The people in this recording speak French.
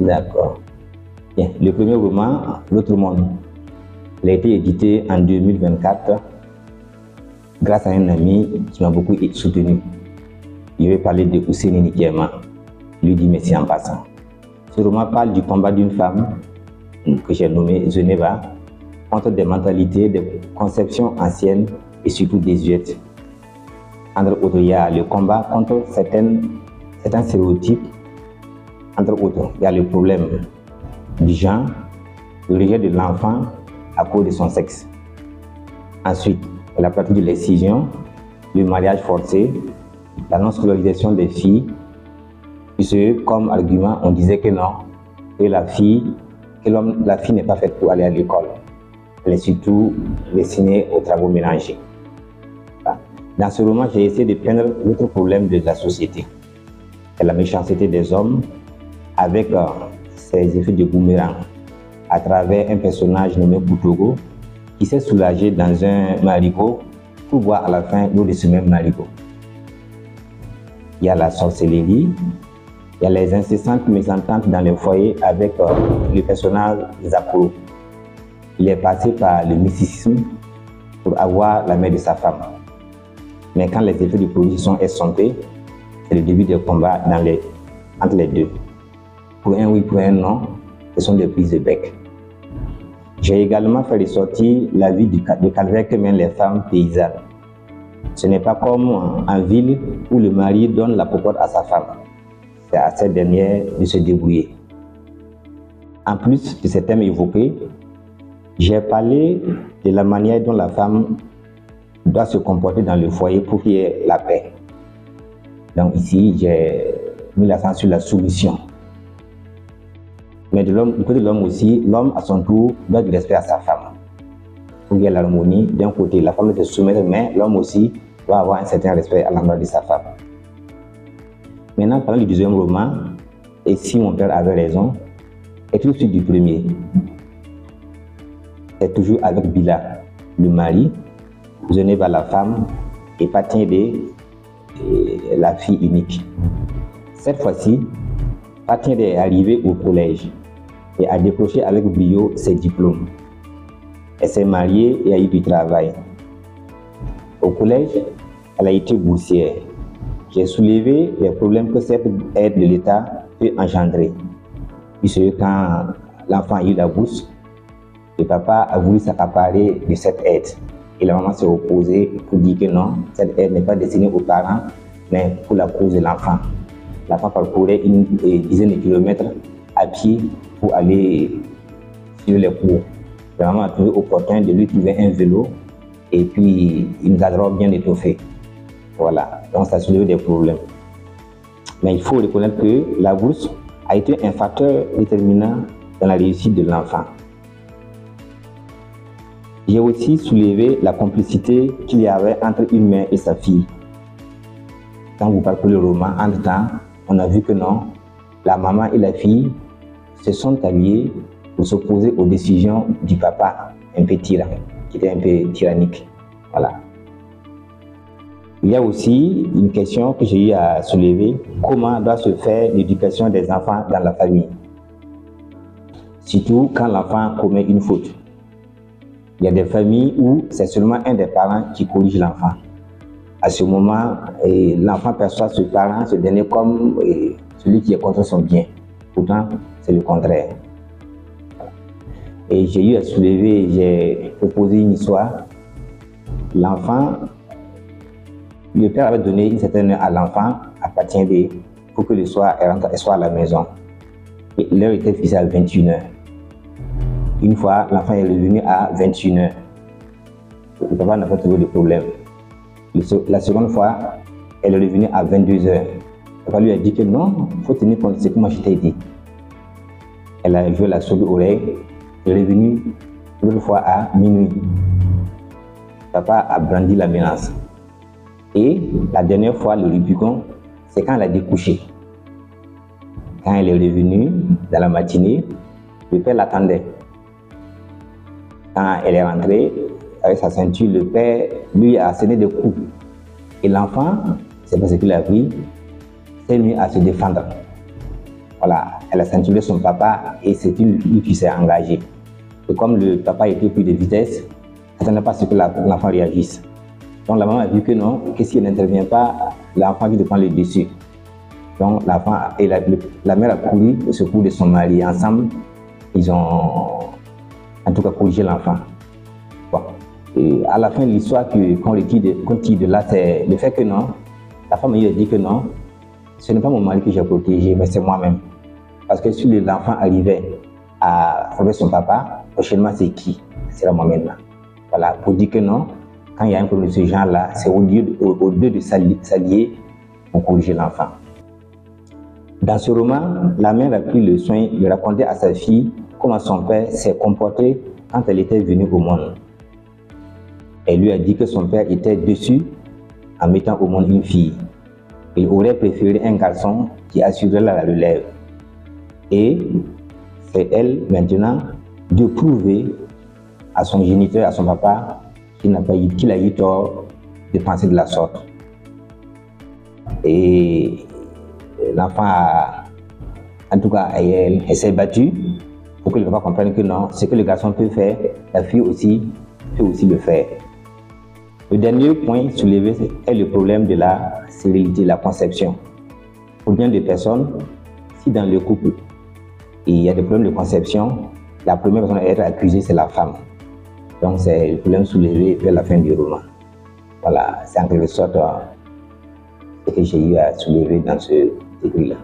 D'accord. Bien. Le premier roman, L'autre monde, il a été édité en 2024 grâce à un ami qui m'a beaucoup soutenu. Je vais parler de Ousseini Nikiema. Je lui dis merci en passant. Ce roman parle du combat d'une femme que j'ai nommée Geneva contre des mentalités, des conceptions anciennes et surtout désuètes. Entre autres, il y a le combat contre certains stéréotypes. Entre autres, il y a le problème du genre, le rejet de l'enfant à cause de son sexe. Ensuite, la pratique de l'excision, le mariage forcé, la non-scolarisation des filles, puisque comme argument, on disait que non, que la fille n'est pas faite pour aller à l'école. Elle est surtout destinée aux travaux mélangés. Dans ce roman, j'ai essayé de peindre l'autre problème de la société, c'est la méchanceté des hommes avec ses effets de boomerang à travers un personnage nommé Boutogo qui s'est soulagé dans un marigot pour voir à la fin l'eau de ce même marigot. Il y a la sorcellerie, il y a les incessantes mésententes dans les foyers avec le personnage Zaporo. Il est passé par le mysticisme pour avoir la main de sa femme. Mais quand les effets de produit sont estompés, c'est le début des combats entre les deux. Pour un oui, pour un non, ce sont des prises de bec. J'ai également fait ressortir la vie du calvaire que mènent les femmes paysannes. Ce n'est pas comme en ville où le mari donne la popote à sa femme. C'est à cette dernière de se débrouiller. En plus de ces thèmes évoqués, j'ai parlé de la manière dont la femme doit se comporter dans le foyer pour qu'il y ait la paix. Donc ici, j'ai mis l'accent sur la soumission. Mais du côté de l'homme aussi, l'homme à son tour doit du respect à sa femme. Pour qu'il y ait l'harmonie, d'un côté, la femme doit se soumettre, mais l'homme aussi doit avoir un certain respect à l'endroit de sa femme. Maintenant, parlant du deuxième roman, Et si mon père avait raison, est tout de suite du premier. C'est toujours avec Bila, le mari, Geneva la femme et Patiende, la fille unique. Cette fois-ci, Patiende est arrivée au collège et a décroché avec brio ses diplômes. Elle s'est mariée et a eu du travail. Au collège, elle a été boursière. J'ai soulevé les problèmes que cette aide de l'État peut engendrer. Puisque quand l'enfant a eu la bourse, le papa a voulu s'accaparer de cette aide. Et la maman s'est opposée pour dire que non, cette aide n'est pas destinée aux parents, mais pour la cause de l'enfant. L'enfant parcourait une dizaine de kilomètres à pied pour aller sur les cours. La maman a trouvé opportun de lui trouver un vélo et puis il nous a d'abord bien étoffé. Voilà, donc ça a soulevé des problèmes. Mais il faut reconnaître que la bourse a été un facteur déterminant dans la réussite de l'enfant. J'ai aussi soulevé la complicité qu'il y avait entre une mère et sa fille. Quand vous parcourez le roman, entre-temps, on a vu que non, la maman et la fille se sont alliées pour s'opposer aux décisions du papa, un peu tyran, qui était un peu tyrannique. Voilà. Il y a aussi une question que j'ai eu à soulever, comment doit se faire l'éducation des enfants dans la famille? Surtout quand l'enfant commet une faute. Il y a des familles où c'est seulement un des parents qui corrige l'enfant. À ce moment, l'enfant perçoit ce parent, ce dernier, comme celui qui est contre son bien. Pourtant, c'est le contraire. Et j'ai eu à soulever, j'ai proposé une histoire. L'enfant, le père avait donné une certaine heure à l'enfant à Patiende pour que le soir, elle soit à la maison. Et l'heure était fixée à 21h. Une fois, l'enfant est revenu à 21h. Le papa n'a pas trouvé de problème. La seconde fois, elle est revenue à 22h. Le papa lui a dit que non, il faut tenir compte de ce que moi je t'ai dit. Elle a joué la sourde oreille. Elle est revenue l'autre fois à minuit. Papa a brandi la menace. Et la dernière fois, le Rubicon, c'est quand elle a découché. Quand elle est revenue dans la matinée, le père l'attendait. Quand elle est rentrée avec sa ceinture, le père lui a asséné des coups. Et l'enfant, c'est parce qu'il a pris, s'est mis à se défendre. voilà, elle a censuré son papa et c'est lui qui s'est engagé. Et comme le papa était plus de vitesse, elle n'attendait pas à ce que l'enfant réagisse. Donc la maman a vu que non, que si elle n'intervient pas, l'enfant qui prend le dessus. Donc l'enfant et la mère a couru au secours de son mari. Ensemble, ils ont en tout cas corrigé l'enfant. Bon. Et à la fin de l'histoire qu'on retire de là, c'est le fait que non, la femme lui a dit que non, ce n'est pas mon mari que j'ai protégé, mais c'est moi-même. Parce que si l'enfant arrivait à frapper son papa, prochainement c'est qui? C'est moi-même là. Voilà, pour dire que non, quand il y a un problème de ce genre-là, c'est au lieu de s'allier pour corriger l'enfant. Dans ce roman, la mère a pris le soin de raconter à sa fille comment son père s'est comporté quand elle était venue au monde. Elle lui a dit que son père était déçu en mettant au monde une fille. Il aurait préféré un garçon qui assurerait la relève. Et c'est elle maintenant de prouver à son géniteur, à son papa, qu'il a eu tort de penser de la sorte. Et l'enfant en tout cas, elle s'est battue pour que le papa comprenne que non, ce que le garçon peut faire, la fille aussi peut aussi le faire. Le dernier point soulevé est le problème de la stérilité, la conception. Pour bien des personnes, si dans le couple, il y a des problèmes de conception, la première personne à être accusée, c'est la femme. Donc c'est le problème soulevé vers la fin du roman. Voilà, c'est en quelque sorte ce que j'ai eu à soulever dans ce écrit-là.